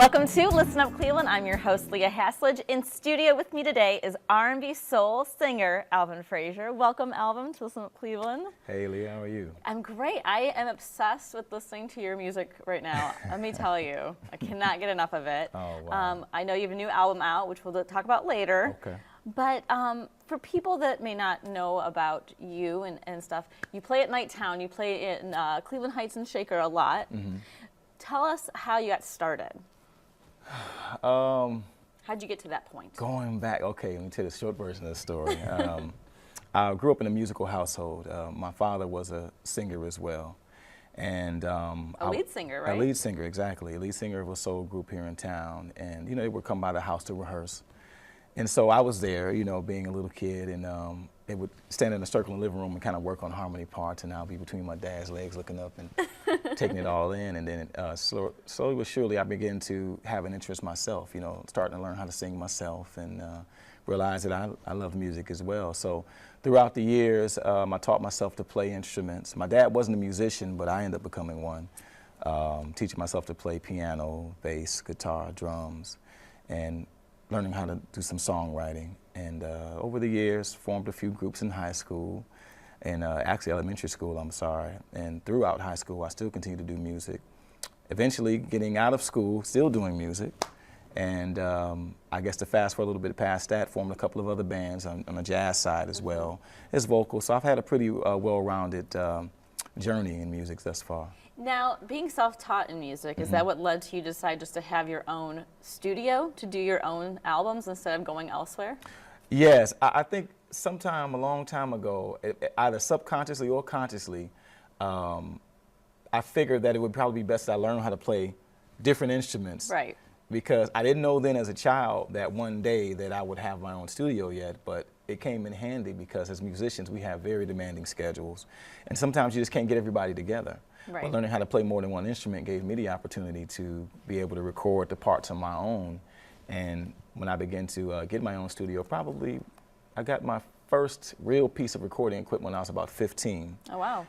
Welcome to Listen Up Cleveland. I'm your host, Leah Haslage. In studio with me today is R&B soul singer Alvin Frazier. Welcome, Alvin, to Listen Up Cleveland. Hey, Leah, how are you? I'm great. I am obsessed with listening to your music right now. Let me tell you, I cannot get enough of it. Oh, wow. I know you have a new album out, which we'll talk about later. Okay. But for people that may not know about you and stuff, you play at Nighttown, you play in Cleveland Heights and Shaker a lot. Mm-hmm. Tell us how you got started. How'd you get to that point? Going back, okay, let me tell you the short version of the story. I grew up in a musical household. My father was a singer as well. And a lead singer, right? A lead singer, exactly. A lead singer of a soul group here in town. And, you know, they would come by the house to rehearse. And so I was there, you know, being a little kid, and they would stand in a circle in the living room and kind of work on harmony parts, and I'll be between my dad's legs looking up and taking it all in. And then slowly but surely I began to have an interest myself, you know, starting to learn how to sing myself and realize that I love music as well. So throughout the years, I taught myself to play instruments. My dad wasn't a musician, but I ended up becoming one, teaching myself to play piano, bass, guitar, drums, and learning how to do some songwriting. And over the years, formed a few groups in high school, and actually elementary school, I'm sorry. And throughout high school, I still continued to do music. Eventually, getting out of school, still doing music. And I guess to fast forward a little bit past that, formed a couple of other bands on the jazz side as well as vocals. So I've had a pretty well-rounded journey in music thus far. Now, being self-taught in music, is that what led to you decide just to have your own studio, to do your own albums instead of going elsewhere? Yes, I think sometime a long time ago, either subconsciously or consciously, I figured that it would probably be best that I learn how to play different instruments. Right. Because I didn't know then as a child that one day that I would have my own studio yet, but it came in handy because as musicians, we have very demanding schedules. And sometimes you just can't get everybody together. Right. But learning how to play more than one instrument gave me the opportunity to be able to record the parts on my own. And when I began to get my own studio, probably I got my first real piece of recording equipment when I was about 15. Oh, wow.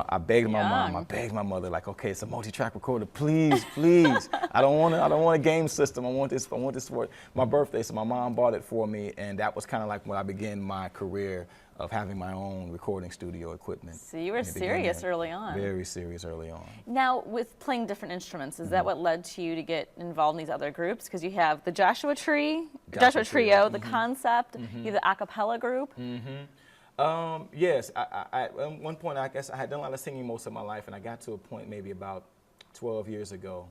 I begged my mom, I begged my mother, like, okay, it's a multi-track recorder, please, please. I don't want a game system. I want this for my birthday. So my mom bought it for me, and that was kind of like when I began my career of having my own recording studio equipment. So you were serious early on. Very serious early on. Now, with playing different instruments, is that what led to you to get involved in these other groups? Because you have the Joshua Trio, the Concept, you have the a cappella group. Yes, at one point, I guess I had done a lot of singing most of my life, and I got to a point maybe about 12 years ago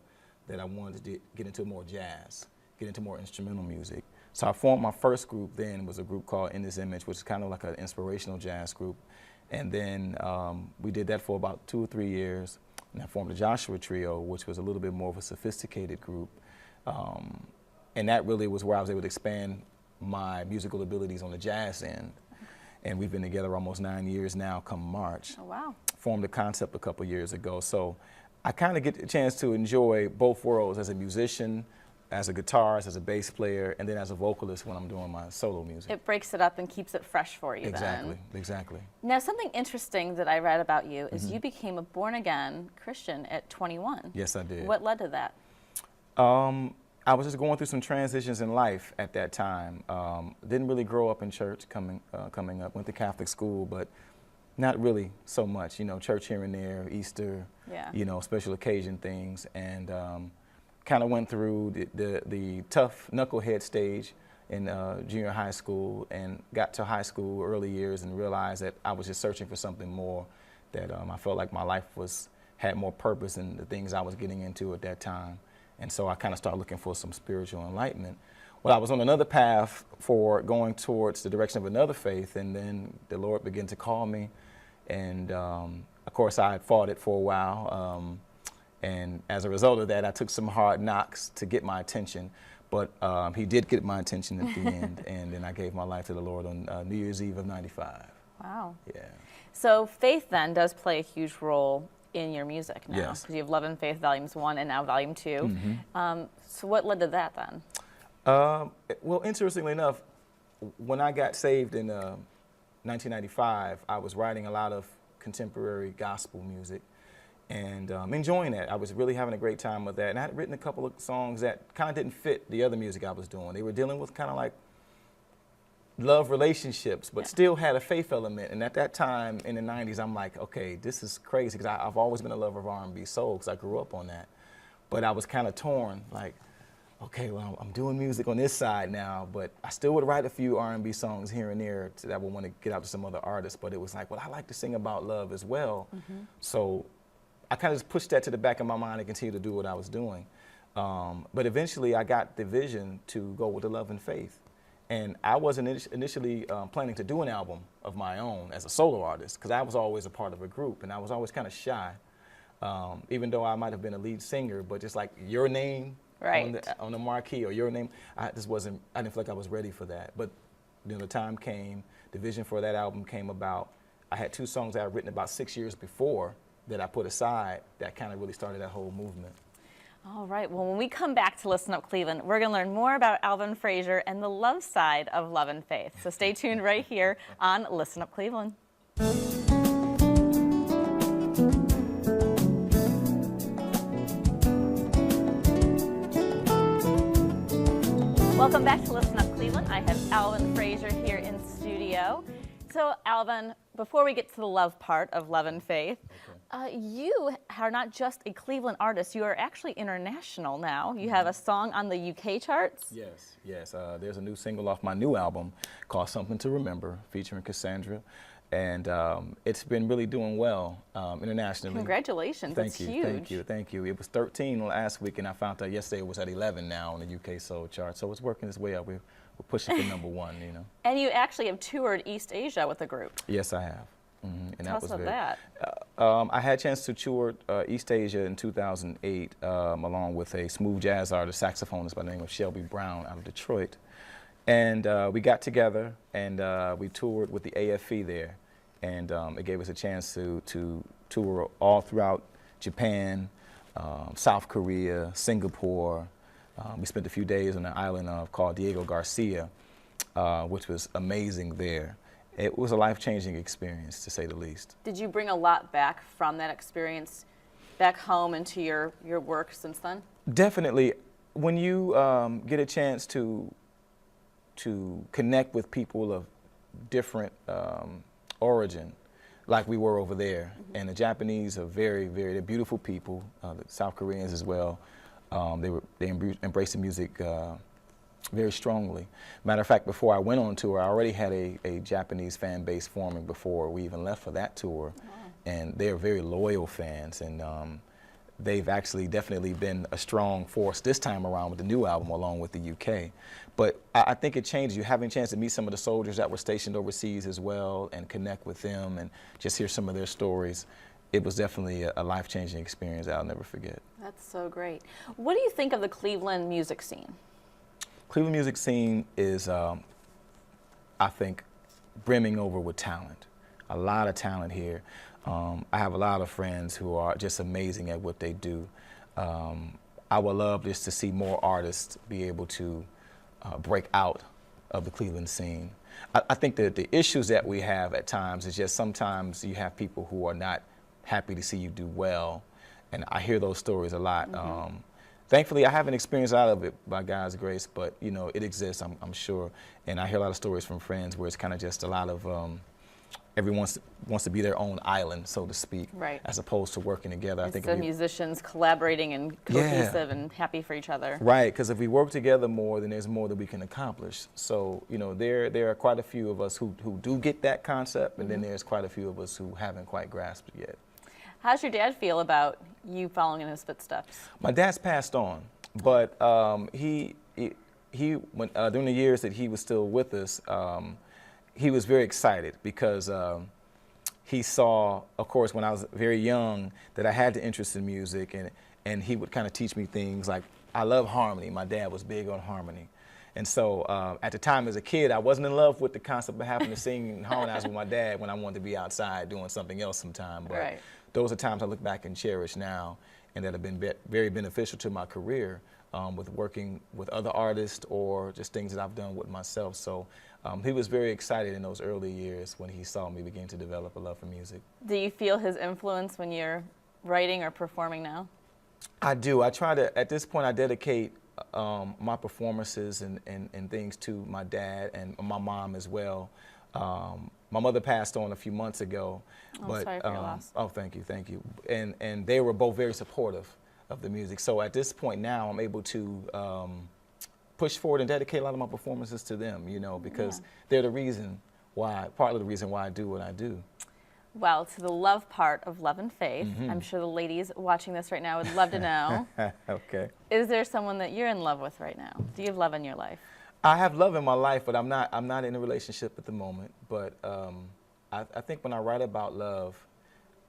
that I wanted to get into more jazz, get into more instrumental music. So I formed my first group then, was a group called In This Image, which is kind of like an inspirational jazz group. And then we did that for about 2 or 3 years. And I formed the Joshua Trio, which was a little bit more of a sophisticated group. And that really was where I was able to expand my musical abilities on the jazz end. And we've been together almost 9 years now come March. Oh, wow. Formed the Concept a couple years ago. So I kind of get a chance to enjoy both worlds as a musician, as a guitarist, as a bass player, and then as a vocalist when I'm doing my solo music. It breaks it up and keeps it fresh for you Exactly, then. exactly. Now, something interesting that I read about you is you became a born-again Christian at 21. Yes, I did. What led to that? I was just going through some transitions in life at that time. Didn't really grow up in church coming up. Went to Catholic school, but not really so much. You know, church here and there, Easter, you know, special occasion things, and kind of went through the tough knucklehead stage in junior high school, and got to high school early years and realized that I was just searching for something more, that I felt like my life had more purpose than the things I was getting into at that time. And so I kind of started looking for some spiritual enlightenment. Well, I was on another path for going towards the direction of another faith, and then the Lord began to call me. And of course, I had fought it for a while. And as a result of that, I took some hard knocks to get my attention. But he did get my attention at the end. And then I gave my life to the Lord on New Year's Eve of '95. Wow. Yeah. So faith then does play a huge role in your music now. Yes. Because you have Love and Faith Volumes 1 and now Volume 2. So what led to that then? Well, interestingly enough, when I got saved in 1995, I was writing a lot of contemporary gospel music. and enjoying that. I was really having a great time with that. And I had written a couple of songs that kind of didn't fit the other music I was doing. They were dealing with kind of like love relationships, but still had a faith element. And at that time in the 90s, I'm like, okay, this is crazy, because I've always been a lover of R&B soul, because I grew up on that. But I was kind of torn, like, okay, well, I'm doing music on this side now, but I still would write a few R&B songs here and there that I would want to get out to some other artists. But it was like, well, I like to sing about love as well. So I kind of just pushed that to the back of my mind and continued to do what I was doing. But eventually I got the vision to go with the love and faith. And I wasn't initially planning to do an album of my own as a solo artist, because I was always a part of a group, and I was always kind of shy, even though I might have been a lead singer, but just like your name on the marquee or your name, I didn't feel like I was ready for that. But the time came, the vision for that album came about. I had 2 songs that I had written about 6 years before that I put aside that kind of really started that whole movement. All right, well, when we come back to Listen Up Cleveland, we're going to learn more about Alvin Frazier and the love side of love and faith. So stay tuned right here on Listen Up Cleveland. Welcome back to Listen Up Cleveland. I have Alvin Frazier here in studio. So, Alvin, before we get to the love part of love and faith, you are not just a Cleveland artist, you are actually international now. You have a song on the UK charts. Yes, yes. There's a new single off my new album called Something to Remember, featuring Cassandra. And it's been really doing well internationally. Congratulations, that's huge. Thank you, thank you. It was 13 last week, and I found out yesterday it was at 11 now on the UK Soul chart. So it's working its way up. We're pushing for #1, you know. And you actually have toured East Asia with the group. Yes, I have. And Tell us about that. I had a chance to tour East Asia in 2008 along with a smooth jazz artist, saxophonist by the name of Shelby Brown out of Detroit. And we got together and we toured with the AFE there. And it gave us a chance to tour all throughout Japan, South Korea, Singapore. We spent a few days on an island called Diego Garcia, which was amazing there. It was a life-changing experience, to say the least. Did you bring a lot back from that experience back home into your work since then? Definitely. When you get a chance to connect with people of different origin, like we were over there, and the Japanese are they're beautiful people, the South Koreans as well. They embrace the music very strongly. Matter of fact, before I went on tour, I already had a Japanese fan base forming before we even left for that tour. Wow. And they're very loyal fans, and they've actually definitely been a strong force this time around with the new album along with the UK. But I think it changes. You having a chance to meet some of the soldiers that were stationed overseas as well and connect with them and just hear some of their stories. It was definitely a life-changing experience I'll never forget. That's so great. What do you think of the Cleveland music scene? Cleveland music scene is, I think, brimming over with talent. A lot of talent here. I have a lot of friends who are just amazing at what they do. I would love just to see more artists be able to break out of the Cleveland scene. I think that the issues that we have at times is just sometimes you have people who are not happy to see you do well, and I hear those stories a lot. Thankfully, I haven't experienced a lot of it by God's grace, but you know, it exists, I'm sure. And I hear a lot of stories from friends where it's kind of just a lot of, everyone wants to be their own island, so to speak, right, as opposed to working together. I think the musicians collaborating and cohesive and happy for each other. Right, because if we work together more, then there's more that we can accomplish. So, you know, there are quite a few of us who do get that concept, and then there's quite a few of us who haven't quite grasped it yet. How's your dad feel about you following in his footsteps? My dad's passed on, but he during the years that he was still with us, he was very excited because he saw, of course, when I was very young, that I had the interest in music, and he would kind of teach me things like, I love harmony. My dad was big on harmony. And so at the time as a kid, I wasn't in love with the concept of having to sing and harmonize with my dad when I wanted to be outside doing something else sometime. But right, those are times I look back and cherish now, and that have been very beneficial to my career with working with other artists or just things that I've done with myself. So he was very excited in those early years when he saw me begin to develop a love for music. Do you feel his influence when you're writing or performing now? I do. I try to, at this point, I dedicate my performances and things to my dad and my mom as well. My mother passed on a few months ago. Oh, sorry for your loss. Oh, thank you, thank you. And they were both very supportive of the music. So at this point now, I'm able to push forward and dedicate a lot of my performances to them, you know, because they're the reason why, part of the reason why I do what I do. Well, to the love part of Love and Faith, I'm sure the ladies watching this right now would love to know. Okay. Is there someone that you're in love with right now? Do you have love in your life? I have love in my life, but I'm not in a relationship at the moment. But I think when I write about love,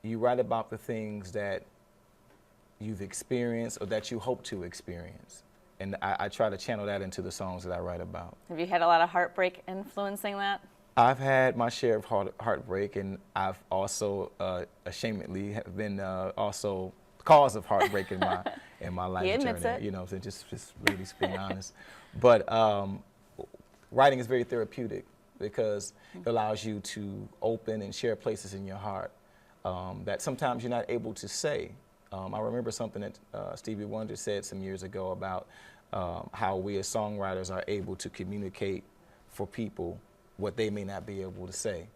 you write about the things that you've experienced or that you hope to experience. And I try to channel that into the songs that I write about. Have you had a lot of heartbreak influencing that? I've had my share of heartbreak, and I've also ashamedly have been also cause of heartbreak in my life He admits journey. it. You know, so just really being honest. But writing is very therapeutic because it allows you to open and share places in your heart that sometimes you're not able to say. I remember something that Stevie Wonder said some years ago about how we as songwriters are able to communicate for people what they may not be able to say.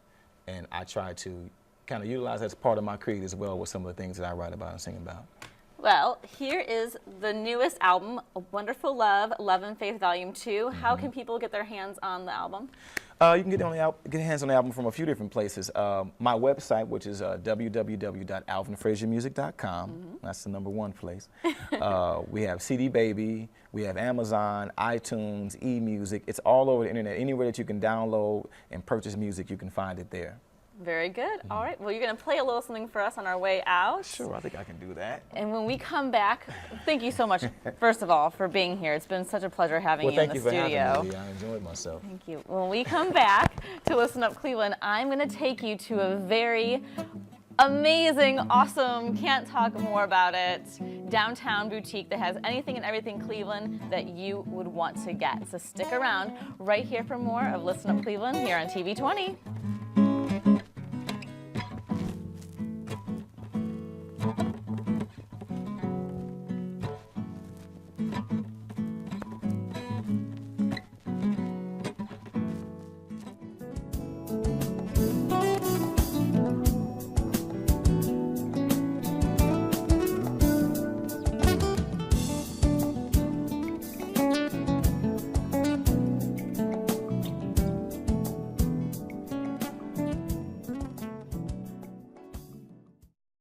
And I try to kind of utilize that as part of my creed as well with some of the things that I write about and sing about. Well, here is the newest album, Wonderful Love, Love and Faith Volume 2. How can people get their hands on the album? You can get your hands on the album from a few different places. My website, which is www.alvinfraziermusic.com. That's the #1 place. We have CD Baby. We have Amazon, iTunes, eMusic. It's all over the internet. Anywhere that you can download and purchase music, you can find it there. Very good. All right. Well, you're going to play a little something for us on our way out. Sure, I think I can do that. And when we come back, thank you so much, first of all, for being here. It's been such a pleasure having you in the studio. Well, thank you for having me. I enjoyed myself. Thank you. When we come back to Listen Up Cleveland, I'm going to take you to a very amazing, awesome, can't talk more about it, downtown boutique that has anything and everything Cleveland that you would want to get. So stick around right here for more of Listen Up Cleveland here on TV 20.